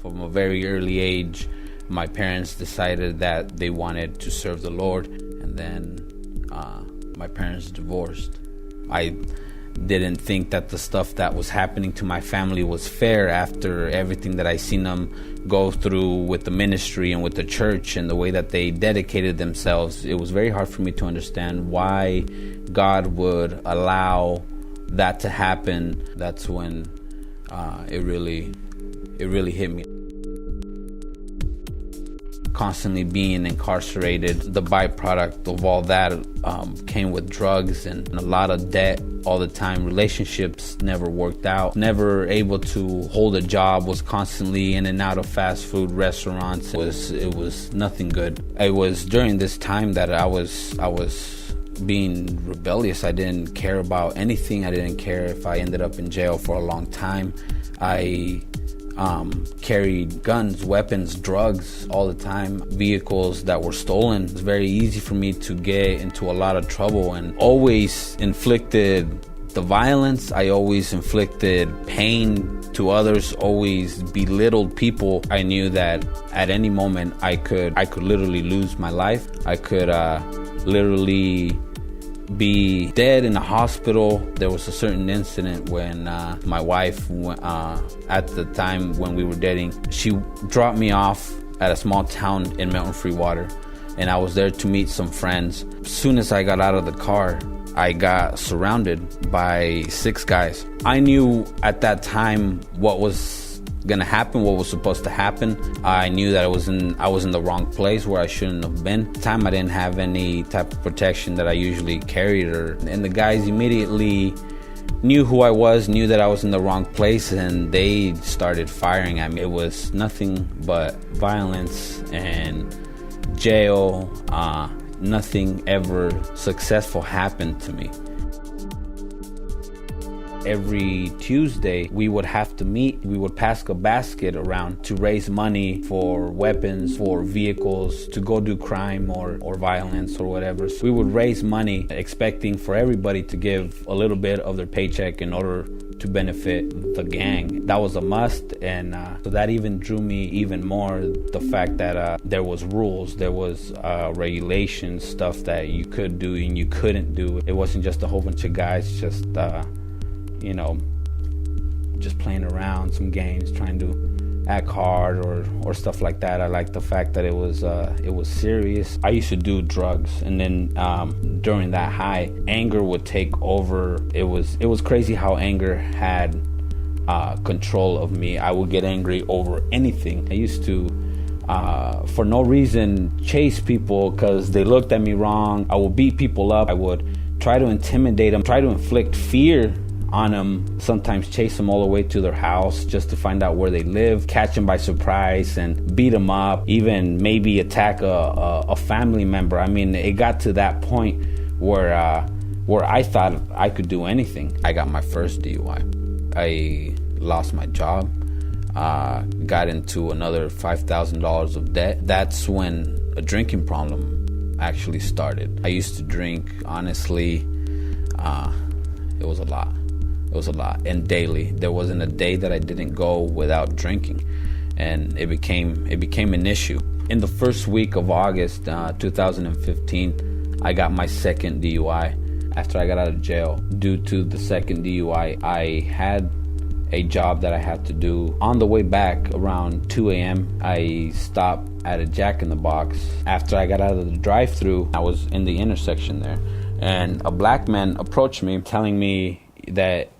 From a very early age, my parents decided that they wanted to serve the Lord, and then my parents divorced. I didn't think that the stuff that was happening to my family was fair after everything that I seen them go through with the ministry and with the church and the way that they dedicated themselves. It was very hard for me to understand why God would allow that to happen. That's when it really hit me. Constantly being incarcerated, the byproduct of all that came with drugs and a lot of debt all the time. Relationships never worked out, never able to hold a job, was constantly in and out of fast food restaurants. It was nothing good. It was during this time that I was being rebellious. I didn't care about anything. I didn't care if I ended up in jail for a long time. I carried guns, weapons, drugs all the time, vehicles that were stolen. It's very easy for me to get into a lot of trouble, and always inflicted the violence. I always inflicted pain to others, always belittled people. I knew that at any moment I could literally lose my life. I could literally be dead in a hospital. There was a certain incident when my wife, at the time when we were dating, she dropped me off at a small town in Mountain Free Water, and I was there to meet some friends. As soon as I got out of the car, I got surrounded by 6 guys. I knew at that time what was gonna happen, what was supposed to happen. I knew that I was in the wrong place where I shouldn't have been. At the time, I didn't have any type of protection that I usually carried, and the guys immediately knew who I was, knew that I was in the wrong place, and they started firing at me. It was nothing but violence and jail. Nothing ever successful happened to me. Every Tuesday, we would have to meet. We would pass a basket around to raise money for weapons, for vehicles, to go do crime or violence or whatever. So we would raise money expecting for everybody to give a little bit of their paycheck in order to benefit the gang. That was a must, and so that even drew me even more, the fact that there was rules, there was regulations, stuff that you could do and you couldn't do. It wasn't just a whole bunch of guys just just playing around some games, trying to act hard or stuff like that. I like the fact that it was serious. I used to do drugs, and then during that high, anger would take over. It was crazy how anger had control of me. I would get angry over anything. I used to for no reason chase people because they looked at me wrong. I would beat people up. I would try to intimidate them, try to inflict fear on them, sometimes chase them all the way to their house just to find out where they live, catch them by surprise and beat them up, even maybe attack a family member. I mean, it got to that point where I thought I could do anything. I got my first DUI. I lost my job, got into another $5,000 of debt. That's when a drinking problem actually started. I used to drink, honestly, it was a lot. It was a lot, and daily. There wasn't a day that I didn't go without drinking, and it became an issue. In the first week of August 2015, I got my second DUI after I got out of jail. Due to the second DUI, I had a job that I had to do. On the way back around 2 a.m., I stopped at a Jack in the Box. After I got out of the drive-thru, I was in the intersection there, and a black man approached me telling me that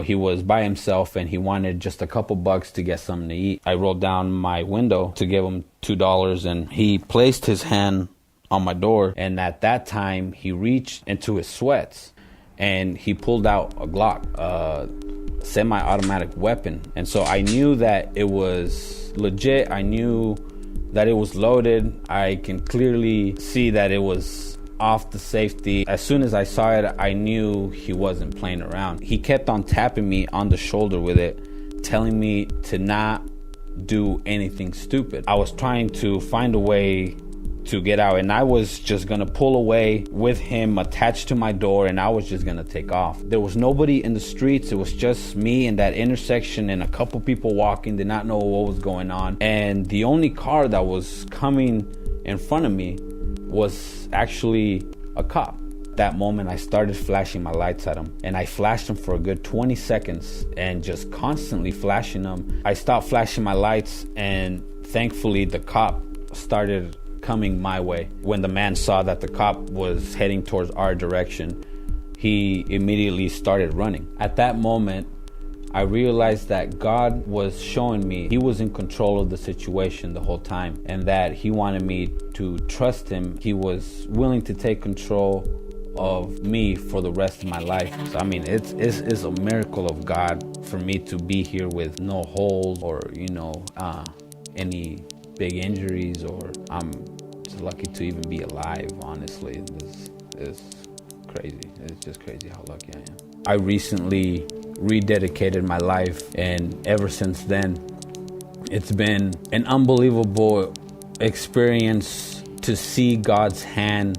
he was by himself and he wanted just a couple bucks to get something to eat. I rolled down my window to give him $2, and he placed his hand on my door, and at that time he reached into his sweats and he pulled out a Glock, a semi-automatic weapon. And so I knew that it was legit. I knew that it was loaded. I can clearly see that it was off the safety. As soon as I saw it, I knew he wasn't playing around. He kept on tapping me on the shoulder with it, telling me to not do anything stupid. I was trying to find a way to get out, and I was just gonna pull away with him attached to my door, and I was just gonna take off. There was nobody in the streets. It was just me in that intersection and a couple people walking, did not know what was going on. And the only car that was coming in front of me was actually a cop. That moment I started flashing my lights at him, and I flashed them for a good 20 seconds and just constantly flashing them. I stopped flashing my lights, and thankfully the cop started coming my way. When the man saw that the cop was heading towards our direction, he immediately started running. At that moment, I realized that God was showing me He was in control of the situation the whole time, and that He wanted me to trust Him. He was willing to take control of me for the rest of my life. So, I mean, it's a miracle of God for me to be here with no holes or, any big injuries, or I'm just lucky to even be alive, honestly. This is crazy. It's just crazy how lucky I am. I recently rededicated my life, and ever since then, it's been an unbelievable experience to see God's hand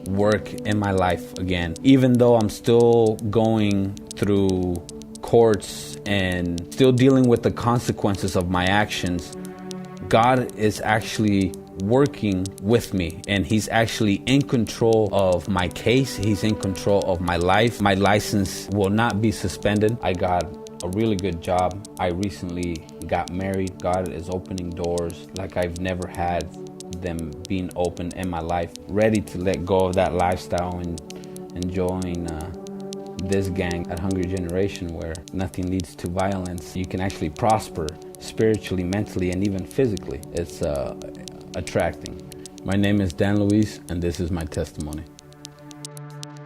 work in my life again. Even though I'm still going through courts and still dealing with the consequences of my actions, God is actually working with me, and He's actually in control of my case. He's in control of my life. My license will not be suspended. I got a really good job. I recently got married. God is opening doors like I've never had them being open in my life. Ready to let go of that lifestyle and enjoying this gang at Hungry Generation, where nothing leads to violence. You can actually prosper spiritually, mentally, and even physically. It's attracting. My name is Dan Luis, and this is my testimony.